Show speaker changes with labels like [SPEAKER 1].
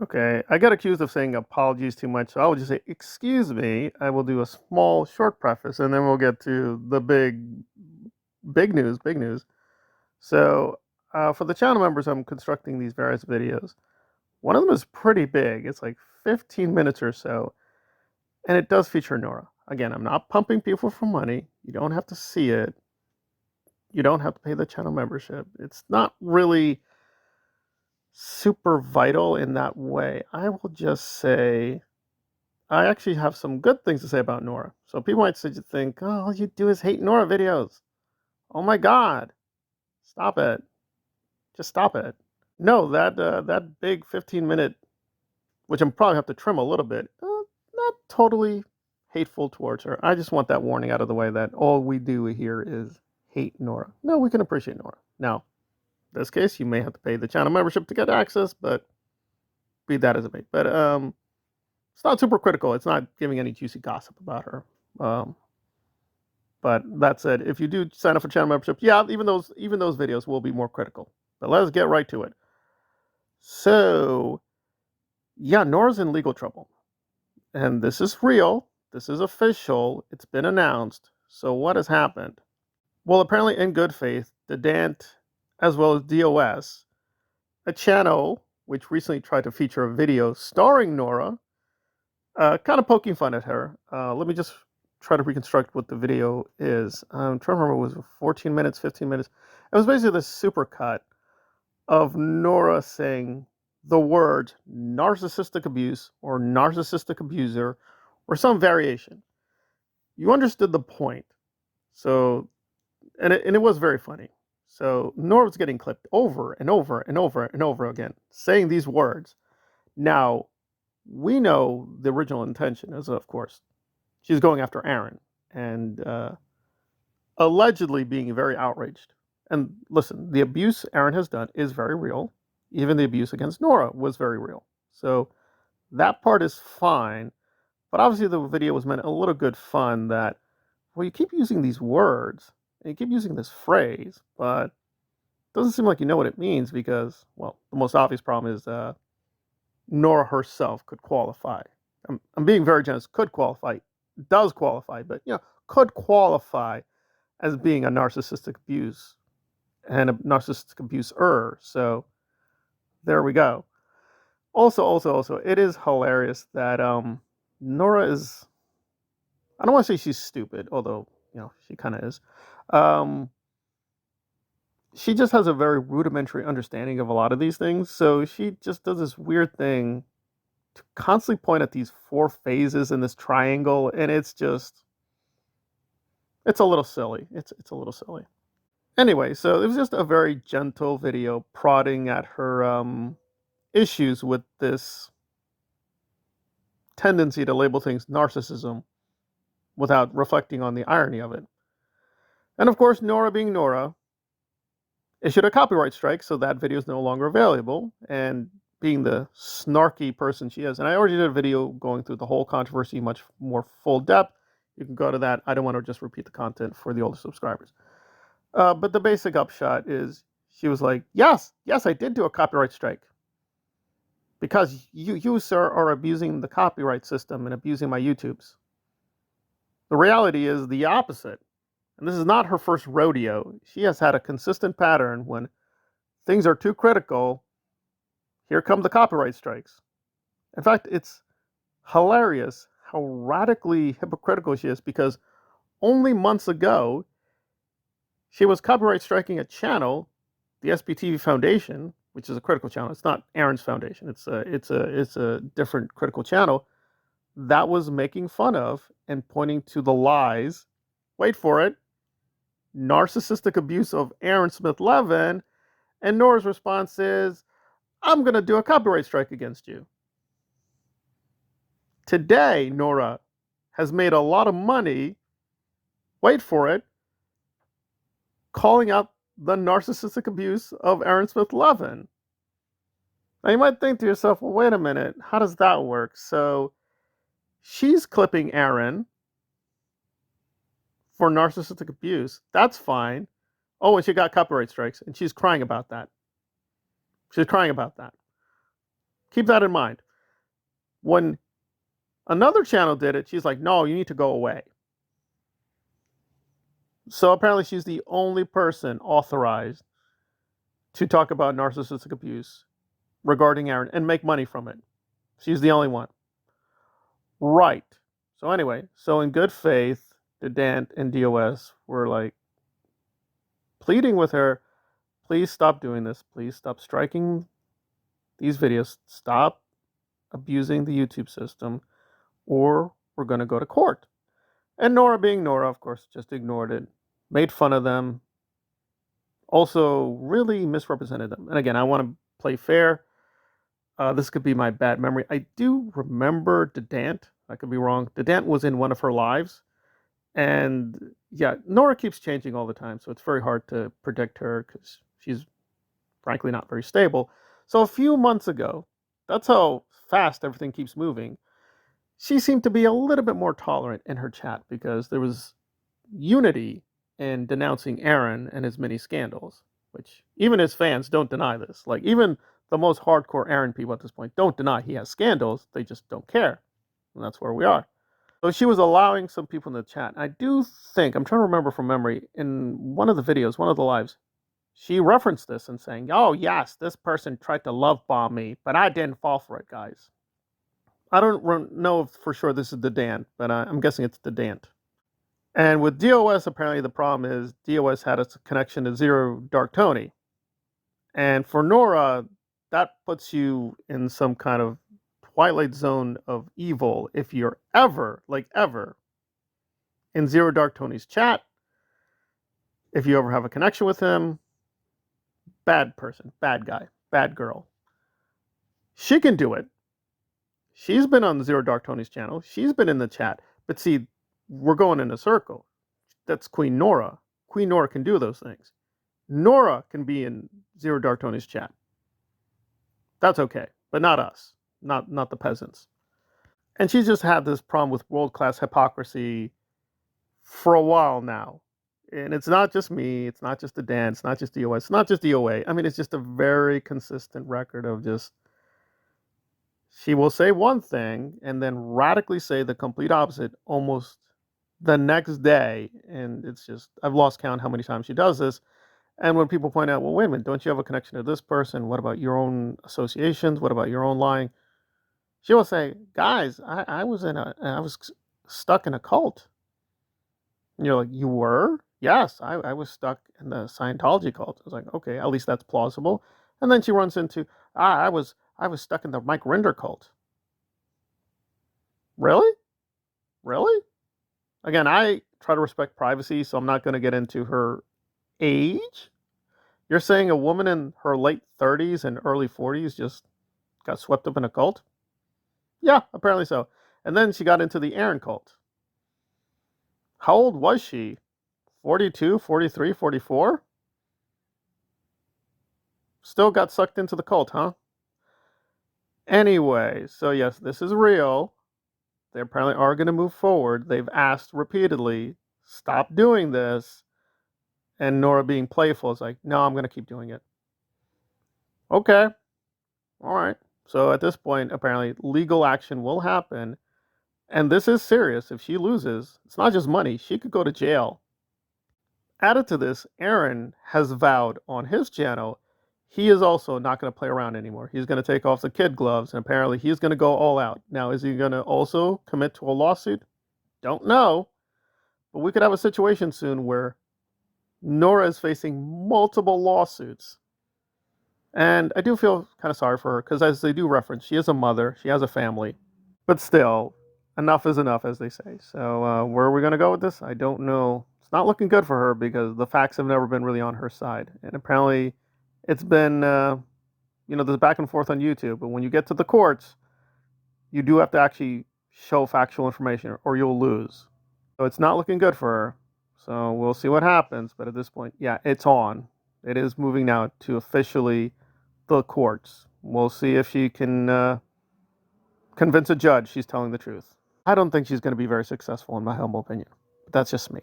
[SPEAKER 1] Okay, I got accused of saying apologies too much, so I will just say, excuse me. I will do a small, short preface, and then we'll get to the big news, big news. So, for the channel members, I'm constructing these various videos. One of them is pretty big. It's like 15 minutes or so, and it does feature Nora. Again, I'm not pumping people for money. You don't have to see it. You don't have to pay the channel membership. It's not really super vital in that way. I will just say I actually have some good things to say about Nora. So people might think, oh, all you do is hate Nora videos. Oh my God, stop it. Just stop it. No, that big 15-minute, which I'm probably have to trim a little bit, not totally hateful towards her. I just want that warning out of the way that all we do here is hate Nora. No, we can appreciate Nora. Now, in this case, you may have to pay the channel membership to get access, but be that as it may. But it's not super critical. It's not giving any juicy gossip about her. Um, but that said, if you do sign up for channel membership, yeah, even those videos will be more critical. But let's get right to it. So, yeah, Nora's in legal trouble, and this is real. This is official. It's been announced. So what has happened? Well, apparently, in good faith, the Dant, as well as DOS, a channel which recently tried to feature a video starring Nora, kind of poking fun at her. Let me just try to reconstruct what the video is. I'm trying to remember, it was 14 minutes, 15 minutes. It was basically the supercut of Nora saying the word narcissistic abuse or narcissistic abuser or some variation. You understood the point. So, and it was very funny. So Nora was getting clipped over and over and over and over again, saying these words. Now, we know the original intention is, of course, she's going after Aaron and allegedly being very outraged. And listen, the abuse Aaron has done is very real. Even the abuse against Nora was very real. So that part is fine. But obviously, the video was meant a little good fun that, well, you keep using these words and you keep using this phrase, but it doesn't seem like you know what it means because, well, the most obvious problem is Nora herself could qualify. I'm being very generous. Could qualify, does qualify, but could qualify as being a narcissistic abuse and a narcissistic abuser. So there we go. Also, it is hilarious that Nora is. I don't want to say she's stupid, although she kind of is. Um, she just has a very rudimentary understanding of a lot of these things. So she just does this weird thing to constantly point at these four phases in this triangle, and it's a little silly. It's a little silly. Anyway, so it was just a very gentle video prodding at her issues with this tendency to label things narcissism without reflecting on the irony of it. And of course, Nora being Nora, issued a copyright strike, so that video is no longer available. And being the snarky person she is, and I already did a video going through the whole controversy much more full depth. You can go to that. I don't want to just repeat the content for the older subscribers. But the basic upshot is she was like, yes, I did do a copyright strike. Because you, sir, are abusing the copyright system and abusing my YouTubes. The reality is the opposite. And this is not her first rodeo. She has had a consistent pattern when things are too critical, here come the copyright strikes. In fact, it's hilarious how radically hypocritical she is because only months ago, she was copyright striking a channel, the SBTV Foundation, which is a critical channel. It's not Aaron's foundation. It's a different critical channel that was making fun of and pointing to the lies. Wait for it. Narcissistic abuse of Aaron Smith Levin, and Nora's response is, I'm going to do a copyright strike against you. Today, Nora has made a lot of money, wait for it, calling out the narcissistic abuse of Aaron Smith Levin. Now you might think to yourself, well, wait a minute, how does that work? So she's clipping Aaron for narcissistic abuse. That's fine. Oh, and she got copyright strikes, and she's crying about that. She's crying about that. Keep that in mind. When another channel did it, she's like, no, you need to go away. So apparently she's the only person authorized to talk about narcissistic abuse regarding Aaron and make money from it. She's the only one. Right. So anyway, so in good faith, the DANT and DOS were like pleading with her, please stop doing this. Please stop striking these videos. Stop abusing the YouTube system, or we're going to go to court. And Nora, being Nora, of course, just ignored it, made fun of them, also really misrepresented them. And again, I want to play fair. This could be my bad memory. I do remember Dant. I could be wrong. Dant was in one of her lives. And yeah, Nora keeps changing all the time, so it's very hard to predict her because she's frankly not very stable. So a few months ago, that's how fast everything keeps moving, she seemed to be a little bit more tolerant in her chat because there was unity in denouncing Aaron and his many scandals, which even his fans don't deny this. Like, even the most hardcore Aaron people at this point don't deny he has scandals, they just don't care. And that's where we are. So she was allowing some people in the chat. I do think, I'm trying to remember from memory, in one of the videos, one of the lives, she referenced this and saying, oh yes, this person tried to love bomb me, but I didn't fall for it, guys. I don't know if for sure this is the Dant, but I'm guessing it's the Dant. And with DOS, apparently the problem is DOS had a connection to Zero Dark Tony. And for Nora, that puts you in some kind of twilight zone of evil if you're ever, like ever, in Zero Dark Tony's chat. If you ever have a connection with him, bad person, bad guy, bad girl. She can do it. She's been on Zero Dark Tony's channel. She's been in the chat. But see, we're going in a circle. That's Queen Nora. Queen Nora can do those things. Nora can be in Zero Dark Tony's chat. That's okay, but not us, not the peasants. And she's just had this problem with world-class hypocrisy for a while now. And it's not just me, it's not just the dance, it's not just DOS, it's not just DOA. I mean, it's just a very consistent record of just, she will say one thing and then radically say the complete opposite almost the next day. And it's just, I've lost count how many times she does this. And when people point out, well, wait a minute, don't you have a connection to this person? What about your own associations? What about your own lying? She will say, guys, I was stuck in a cult. And you're like, you were? Yes, I was stuck in the Scientology cult. I was like, okay, at least that's plausible. And then she runs into, I was stuck in the Mike Rinder cult. Really? Really? Again, I try to respect privacy, so I'm not going to get into her age. You're saying a woman in her late 30s and early 40s just got swept up in a cult? Yeah, apparently so. And then she got into the Aaron cult. How old was she? 42, 43, 44? Still got sucked into the cult, huh? Anyway, so yes, this is real. They apparently are going to move forward. They've asked repeatedly, stop doing this. And Nora, being playful, is like, no, I'm going to keep doing it. Okay. All right. So at this point, apparently, legal action will happen. And this is serious. If she loses, it's not just money. She could go to jail. Added to this, Aaron has vowed on his channel he is also not going to play around anymore. He's going to take off the kid gloves, and apparently he's going to go all out. Now, is he going to also commit to a lawsuit? Don't know. But we could have a situation soon where Nora is facing multiple lawsuits. And I do feel kind of sorry for her, because as they do reference, she is a mother, she has a family. But still, enough is enough, as they say. So where are we going to go with this? I don't know. It's not looking good for her, because the facts have never been really on her side. And apparently it's been, there's back and forth on YouTube. But when you get to the courts, you do have to actually show factual information, or you'll lose. So it's not looking good for her. So we'll see what happens. But at this point, yeah, it's on. It is moving now to officially the courts. We'll see if she can convince a judge she's telling the truth. I don't think she's going to be very successful, in my humble opinion. But that's just me.